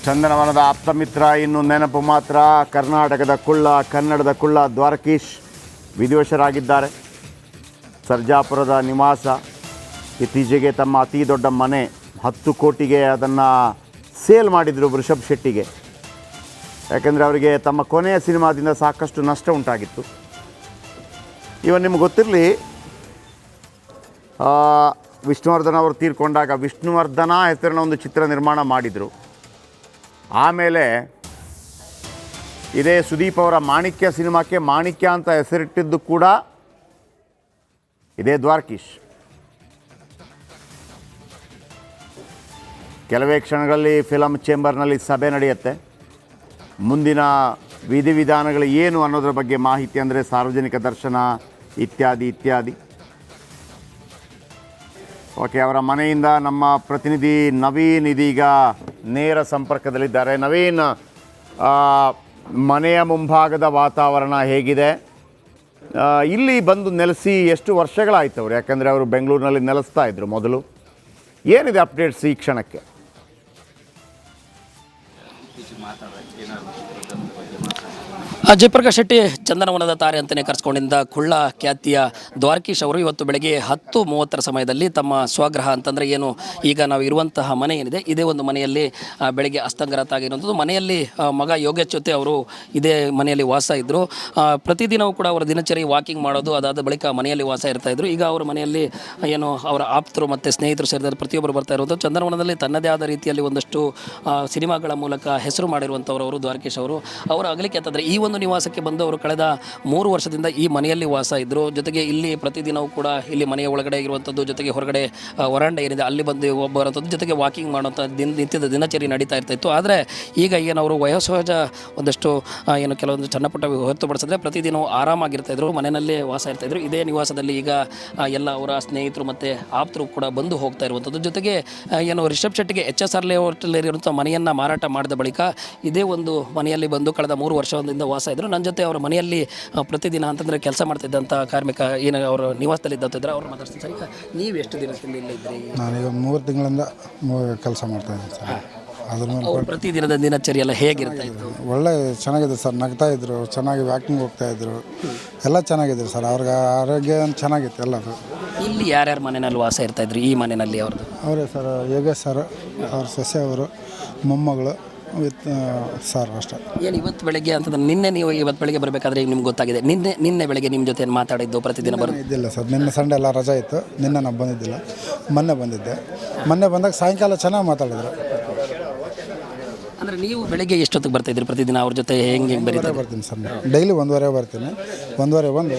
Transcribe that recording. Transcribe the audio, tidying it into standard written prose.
ಚಂದನವನದ ಆಪ್ತಮಿತ್ರ ಇನ್ನು ನೆನಪು ಮಾತ್ರ. ಕರ್ನಾಟಕದ ಕುಳ್ಳ, ಕನ್ನಡದ ಕುಳ್ಳ ದ್ವಾರಕೀಶ್ ವಿಧಿವಶರಾಗಿದ್ದಾರೆ. ಸರ್ಜಾಪುರದ ನಿವಾಸ. ಇತ್ತೀಚೆಗೆ ತಮ್ಮ ಅತಿ ದೊಡ್ಡ ಮನೆ 10 ಕೋಟಿಗೆ ಅದನ್ನು ಸೇಲ್ ಮಾಡಿದರು ವೃಷಭ್ ಶೆಟ್ಟಿಗೆ. ಯಾಕೆಂದರೆ ಅವರಿಗೆ ತಮ್ಮ ಕೊನೆಯ ಸಿನಿಮಾದಿಂದ ಸಾಕಷ್ಟು ನಷ್ಟ ಉಂಟಾಗಿತ್ತು. ಇವನ್ ನಿಮ್ಗೆ ಗೊತ್ತಿರಲಿ, ವಿಷ್ಣುವರ್ಧನ್ ಅವರು ತೀರ್ಕೊಂಡಾಗ ವಿಷ್ಣುವರ್ಧನ ಹೆಸರಿನ ಒಂದು ಚಿತ್ರ ನಿರ್ಮಾಣ ಮಾಡಿದರು. ಆಮೇಲೆ ಇದೇ ಸುದೀಪ್ ಅವರ ಮಾಣಿಕ್ಯ ಸಿನಿಮಾಕ್ಕೆ ಮಾಣಿಕ್ಯ ಅಂತ ಹೆಸರಿಟ್ಟಿದ್ದು ಕೂಡ ಇದೇ ದ್ವಾರಕೀಶ್. ಕೆಲವೇ ಕ್ಷಣಗಳಲ್ಲಿ ಫಿಲಮ್ ಚೇಂಬರ್ನಲ್ಲಿ ಸಭೆ ನಡೆಯುತ್ತೆ. ಮುಂದಿನ ವಿಧಿವಿಧಾನಗಳು ಏನು ಅನ್ನೋದ್ರ ಬಗ್ಗೆ ಮಾಹಿತಿ, ಅಂದರೆ ಸಾರ್ವಜನಿಕ ದರ್ಶನ ಇತ್ಯಾದಿ. ಓಕೆ, ಅವರ ಮನೆಯಿಂದ ನಮ್ಮ ಪ್ರತಿನಿಧಿ ನವೀನ್ ಇದೀಗ ನೇರ ಸಂಪರ್ಕದಲ್ಲಿದ್ದಾರೆ. ನವೀನ್, ಮನೆಯ ಮುಂಭಾಗದ ವಾತಾವರಣ ಹೇಗಿದೆ? ಇಲ್ಲಿ ಬಂದು ನೆಲೆಸಿ ಎಷ್ಟು ವರ್ಷಗಳಾಯ್ತು ಅವರು? ಯಾಕಂದರೆ ಅವರು ಬೆಂಗಳೂರಿನಲ್ಲಿ ನೆಲೆಸ್ತಾ ಇದ್ದರು ಮೊದಲು. ಏನಿದೆ ಅಪ್ಡೇಟ್ಸ್ ಈ ಕ್ಷಣಕ್ಕೆ? ಜಯಪ್ರಕಾಶ್ ಶೆಟ್ಟಿ ಚಂದನವನದ ತಾರೆ ಅಂತಲೇ ಕರೆಸ್ಕೊಂಡಿದ್ದ ಕುಳ್ಳ ಖ್ಯಾತಿಯ ದ್ವಾರಕೀಶ್ ಅವರು ಇವತ್ತು ಬೆಳಗ್ಗೆ 10:30 ಸಮಯದಲ್ಲಿ ತಮ್ಮ ಸ್ವಗೃಹ ಅಂತಂದರೆ ಏನು ಈಗ ನಾವು ಇರುವಂತಹ ಮನೆ ಏನಿದೆ, ಇದೇ ಒಂದು ಮನೆಯಲ್ಲಿ ಬೆಳಗ್ಗೆ ಅಸ್ತಂಗತ ಆಗಿರುವಂಥದ್ದು. ಮನೆಯಲ್ಲಿ ಮಗ ಯೋಗೇಶ್ ಜೊತೆ ಅವರು ಇದೇ ಮನೆಯಲ್ಲಿ ವಾಸ ಇದ್ದರು. ಪ್ರತಿದಿನವೂ ಕೂಡ ಅವರ ದಿನಚರಿ ವಾಕಿಂಗ್ ಮಾಡೋದು, ಅದಾದ ಬಳಿಕ ಮನೆಯಲ್ಲಿ ವಾಸ ಇರ್ತಾಯಿದ್ರು. ಈಗ ಅವರ ಮನೆಯಲ್ಲಿ ಏನು ಅವರ ಆಪ್ತರು ಮತ್ತು ಸ್ನೇಹಿತರು ಸೇರಿದ ಪ್ರತಿಯೊಬ್ಬರು ಬರ್ತಾ ಇರೋದು. ಚಂದನವನದಲ್ಲಿ ತನ್ನದೇ ಆದ ರೀತಿಯಲ್ಲಿ ಒಂದಷ್ಟು ಸಿನಿಮಾಗಳ ಮೂಲಕ ಹೆಸರು ಮಾಡಿರುವಂಥವರು ದ್ವಾರಕೀಶ್ ಅವರು. ಅವರ ಅಗಲಿಕೆ ಅಂತಂದರೆ ಈ ಒಂದು ನಿವಾಸಕ್ಕೆ ಬಂದು ಅವರು ಕಳೆದ 3 ವರ್ಷದಿಂದ ಈ ಮನೆಯಲ್ಲಿ ವಾಸ ಇದ್ದರು. ಜೊತೆಗೆ ಇಲ್ಲಿ ಪ್ರತಿದಿನವೂ ಕೂಡ ಇಲ್ಲಿ ಮನೆಯ ಒಳಗಡೆ ಇರುವಂಥದ್ದು, ಜೊತೆಗೆ ಹೊರಗಡೆ ವರಾಂಡ ಏನಿದೆ ಅಲ್ಲಿ ಬಂದು ಬರುವಂಥದ್ದು, ಜೊತೆಗೆ ವಾಕಿಂಗ್ ಮಾಡುವಂಥ ನಿತ್ಯದ ದಿನಚರಿ ನಡೀತಾ ಇರ್ತಾಯಿತ್ತು. ಆದರೆ ಈಗ ಏನವರು ವಯೋಸಹಜ ಒಂದಷ್ಟು ಏನು ಕೆಲವೊಂದು ಸಣ್ಣ ಪುಟ್ಟ ಹೊರತುಪಡಿಸಿದ್ರೆ ಪ್ರತಿದಿನವೂ ಆರಾಮಾಗಿರ್ತಾಯಿದ್ರು, ಮನೆಯಲ್ಲೇ ವಾಸ ಇರ್ತಾಯಿದ್ರು. ಇದೇ ನಿವಾಸದಲ್ಲಿ ಈಗ ಎಲ್ಲ ಅವರ ಸ್ನೇಹಿತರು ಮತ್ತು ಆಪ್ತರು ಕೂಡ ಬಂದು ಹೋಗ್ತಾ ಇರುವಂಥದ್ದು. ಜೊತೆಗೆ ಏನು ರಿಷಬ್ ಶೆಟ್ಟಿಗೆ HSR ಲೇಔಟಲ್ಲಿರುವಂಥ ಮನೆಯನ್ನು ಮಾರಾಟ ಮಾಡಿದ ಬಳಿಕ ಇದೇ ಒಂದು ಮನೆಯಲ್ಲಿ ಬಂದು ಕಳೆದ 3 ವರ್ಷದಿಂದ ವಾಸ ಇದ್ದರು. ನನ್ನ ಜೊತೆ ಅವರ ಮನೆಯಲ್ಲಿ ಪ್ರತಿದಿನ ಅಂತಂದರೆ ಕೆಲಸ ಮಾಡ್ತಿದ್ದಂಥ ಕಾರ್ಮಿಕ ಏನು ಅವರು ನಿವಾಸದಲ್ಲಿ ಇದ್ದಿದ್ರೆ ಅವ್ರು ಮಾತಾಡ್ತೀನಿ. ಸರ್, ಈಗ ನೀವು ಎಷ್ಟು ದಿನದಿಂದ ಇಲ್ಲಿ ಇದ್ರಿ? ನಾನೀಗ 3 ತಿಂಗಳಿಂದ ಕೆಲಸ ಮಾಡ್ತಾಯಿದ್ದೀನಿ ಸರ್. ಅದ್ರ ಮೇಲೆ ಪ್ರತಿದಿನದ ದಿನಚರಿ ಎಲ್ಲ ಹೇಗಿರ್ತಾ ಇತ್ತು? ಒಳ್ಳೆ ಚೆನ್ನಾಗಿದೆ ಸರ್. ನಗ್ತಾ ಇದ್ರು, ಚೆನ್ನಾಗಿ ವಾಕಿಂಗ್ ಹೋಗ್ತಾಯಿದ್ರು, ಎಲ್ಲ ಚೆನ್ನಾಗಿದ್ರು ಸರ್. ಅವ್ರಿಗೆ ಆರೋಗ್ಯ ಚೆನ್ನಾಗಿತ್ತು ಎಲ್ಲದು. ಇಲ್ಲಿ ಯಾರ್ಯಾರ ಮನೆಯಲ್ಲಿ ವಾಸ ಇರ್ತಾಯಿದ್ರು ಈ ಮನೆಯಲ್ಲಿ? ಅವ್ರದ್ದು ಅವರೇ ಸರ್, ಯೋಗೇಶ್ ಸರ್, ಅವ್ರ ಸೊಸೆ, ಅವರು ಮೊಮ್ಮಗಳು ವಿತ್ ಸರ್ ಅಷ್ಟೇ. ಏನು ಇವತ್ತು ಬೆಳಗ್ಗೆ ಅಂತಂದ್ರೆ ನಿನ್ನೆ ನೀವು ಇವತ್ತು ಬೆಳಗ್ಗೆ ಬರಬೇಕಾದ್ರೆ ನಿಮ್ಗೆ ಗೊತ್ತಾಗಿದೆ, ನಿನ್ನೆ ಬೆಳಗ್ಗೆ ನಿಮ್ಮ ಜೊತೆ ಮಾತಾಡಿದ್ದು ಪ್ರತಿದಿನ ಇದ್ದಿಲ್ಲ ಸರ್. ನಿನ್ನೆ ಸಂಡೇ ಎಲ್ಲ ರಜಾ ಇತ್ತು, ನಿನ್ನೆ ನಾನು ಬಂದಿದ್ದಿಲ್ಲ. ಮೊನ್ನೆ ಬಂದಿದ್ದೆ. ಮೊನ್ನೆ ಬಂದಾಗ ಸಾಯಂಕಾಲ ಚೆನ್ನಾಗಿ ಮಾತಾಡಿದ್ರು. ಅಂದರೆ ನೀವು ಬೆಳಗ್ಗೆ ಎಷ್ಟೊತ್ತಿಗೆ ಬರ್ತಾಯಿದ್ರಿ ಪ್ರತಿದಿನ ಅವ್ರ ಜೊತೆ? ಹೆಂಗೆ ಬರ್ತೀನಿ ಸರ್, ಡೈಲಿ 1:15 ಬರ್ತೀನಿ. 1:15 ಬಂದು